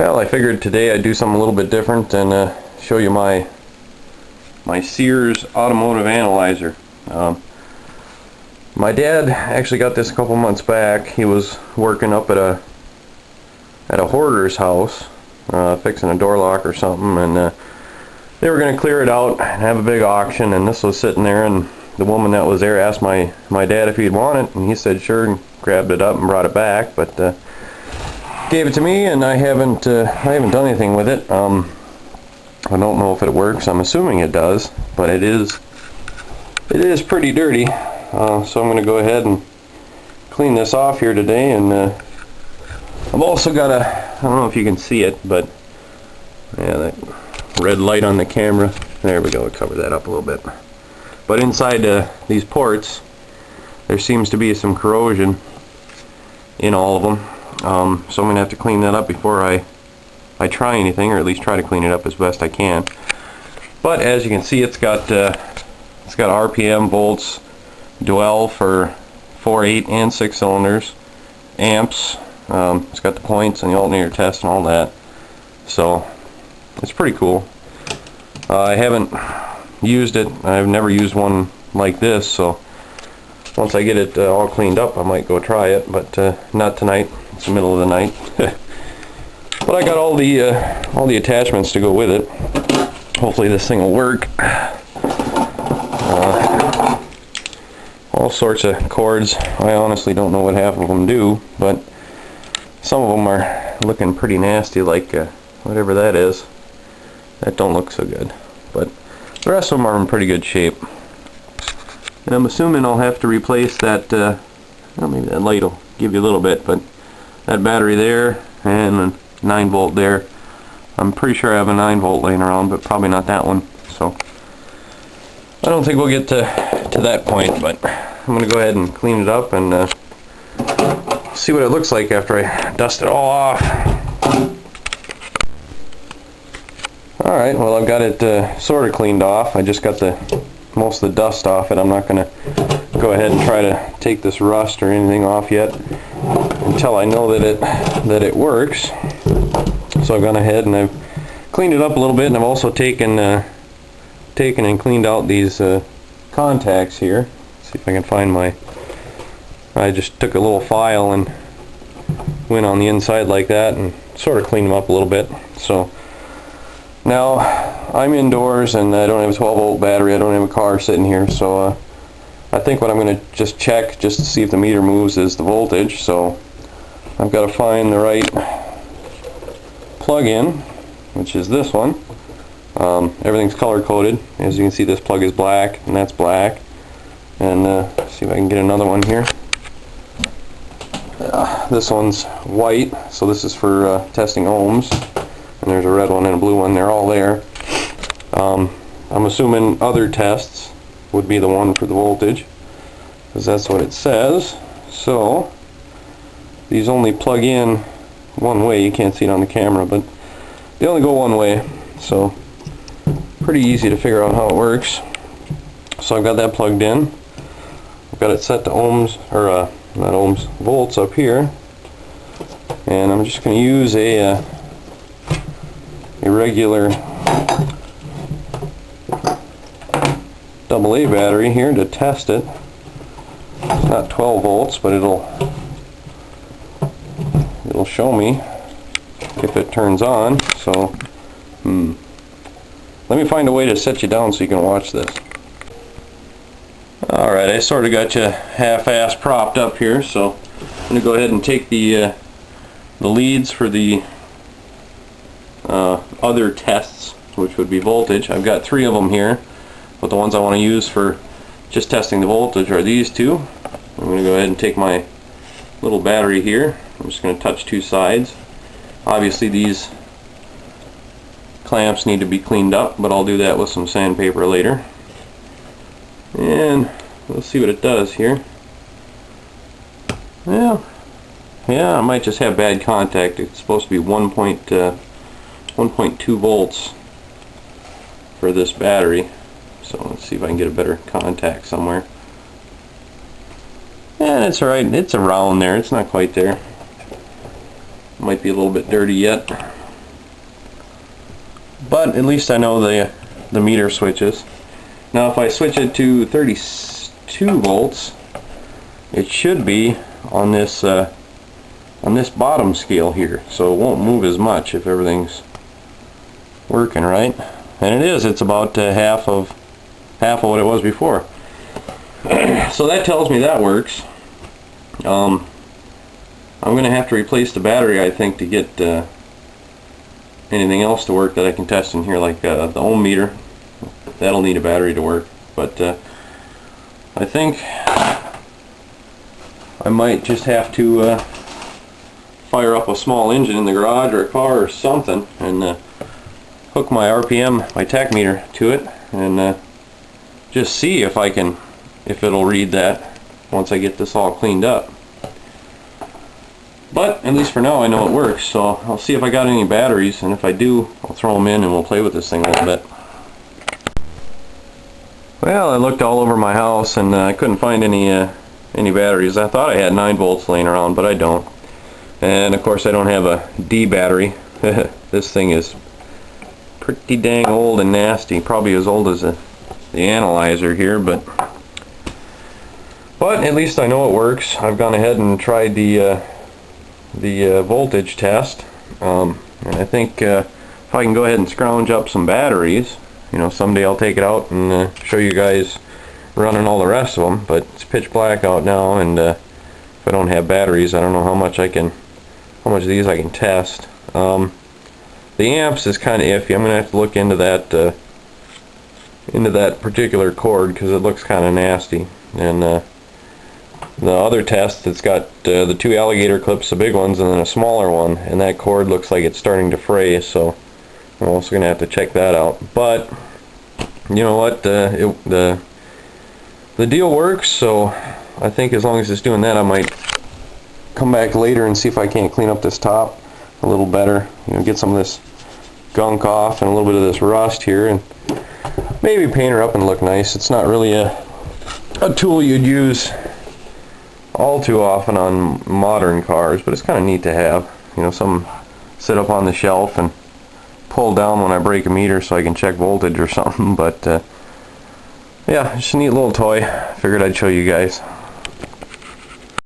Well, I figured today I'd do something a little bit different and show you my Sears automotive analyzer. My dad actually got this a couple months back. He was working up at a hoarder's house, fixing a door lock or something, and they were going to clear it out and have a big auction, and this was sitting there, and the woman that was there asked my dad if he'd want it, and he said sure, and grabbed it up and brought it back, but gave it to me, and I haven't done anything with it. I don't know if it works. I'm assuming it does, but it is pretty dirty. So I'm going to go ahead and clean this off here today, and I've also got I don't know if you can see it, but yeah, that red light on the camera, there we go, it covered that up a little bit. But inside these ports, there seems to be some corrosion in all of them. So I'm going to have to clean that up before I try anything, or at least try to clean it up as best I can. But as you can see, it's got RPM, volts, dwell for 4, 8, and 6 cylinders, amps. It's got the points and the alternator test and all that. So it's pretty cool. I haven't used it. I've never used one like this. So once I get it all cleaned up, I might go try it. But not tonight. It's the middle of the night. But I got all the attachments to go with it. Hopefully this thing will work. All sorts of cords. I honestly don't know what half of them do, but some of them are looking pretty nasty, like whatever that is. That don't look so good. But the rest of them are in pretty good shape. And I'm assuming I'll have to replace that, well, maybe that light will give you a little bit, but that battery there and a 9-volt there. I'm pretty sure I have a 9-volt laying around, but probably not that one. So I don't think we'll get to that point, but I'm going to go ahead and clean it up and see what it looks like after I dust it all off. Alright, well, I've got it sort of cleaned off. I just got most of the dust off it. I'm not going to go ahead and try to take this rust or anything off yet until I know that it works. So I've gone ahead and I've cleaned it up a little bit, and I've also taken and cleaned out these contacts here. See if I can find I just took a little file and went on the inside like that and sort of cleaned them up a little bit. So now I'm indoors and I don't have a 12-volt battery. I don't have a car sitting here, so I think what I'm going to just check just to see if the meter moves is the voltage. So I've got to find the right plug-in, which is this one. Everything's color-coded. As you can see, this plug is black and that's black. And see if I can get another one here. This one's white, so this is for testing ohms. And there's a red one and a blue one. They're all there. I'm assuming other tests would be the one for the voltage, because that's what it says. So these only plug in one way. You can't see it on the camera, but they only go one way. So pretty easy to figure out how it works. So I've got that plugged in. I've got it set to ohms, or not ohms, volts up here. And I'm just going to use a regular AA battery here to test it. It's not 12 volts, but it'll show me if it turns on. So let me find a way to set you down so you can watch this. Alright, I sort of got you half-ass propped up here, so I'm going to go ahead and take the leads for the other tests, which would be voltage. I've got 3 of them here, but the ones I want to use for just testing the voltage are these 2. I'm going to go ahead and take my little battery here. I'm just going to touch 2 sides. Obviously these clamps need to be cleaned up, but I'll do that with some sandpaper later. And we'll see what it does here. Yeah, I might just have bad contact. It's supposed to be 1.2 volts for this battery. So let's see if I can get a better contact somewhere. And it's alright, it's around there, it's not quite there. Might be a little bit dirty yet. But at least I know the meter switches. Now if I switch it to 32 volts, it should be on this bottom scale here, so it won't move as much if everything's working right. And it is. It's about half of what it was before. So that tells me that works. I'm going to have to replace the battery, I think, to get anything else to work that I can test in here, like the ohm meter. That'll need a battery to work. But I think I might just have to fire up a small engine in the garage or a car or something and hook my RPM, my tach meter to it, and just see if it'll read that once I get this all cleaned up. But at least for now I know it works, so I'll see if I got any batteries, and if I do, I'll throw them in and we'll play with this thing a little bit. Well, I looked all over my house and I couldn't find any batteries. I thought I had 9 volts laying around, but I don't. And of course I don't have a D battery. This thing is pretty dang old and nasty, probably as old as the analyzer here, but at least I know it works. I've gone ahead and tried the voltage test, and I think if I can go ahead and scrounge up some batteries, you know, someday I'll take it out and show you guys running all the rest of them. But it's pitch black out now, and if I don't have batteries, I don't know how much of these I can test. The amps is kind of iffy. I'm gonna have to look into that particular cord because it looks kind of nasty. And the other test, it's got the 2 alligator clips, the big ones, and then a smaller one, and that cord looks like it's starting to fray, so I'm also gonna have to check that out. But you know what, the deal works, so I think as long as it's doing that, I might come back later and see if I can't clean up this top a little better, you know, get some of this gunk off and a little bit of this rust here, and maybe paint her up and look nice. It's not really a tool you'd use all too often on modern cars, but it's kind of neat to have, you know, some sit up on the shelf and pull down when I break a meter so I can check voltage or something. But yeah, just a neat little toy. Figured I'd show you guys.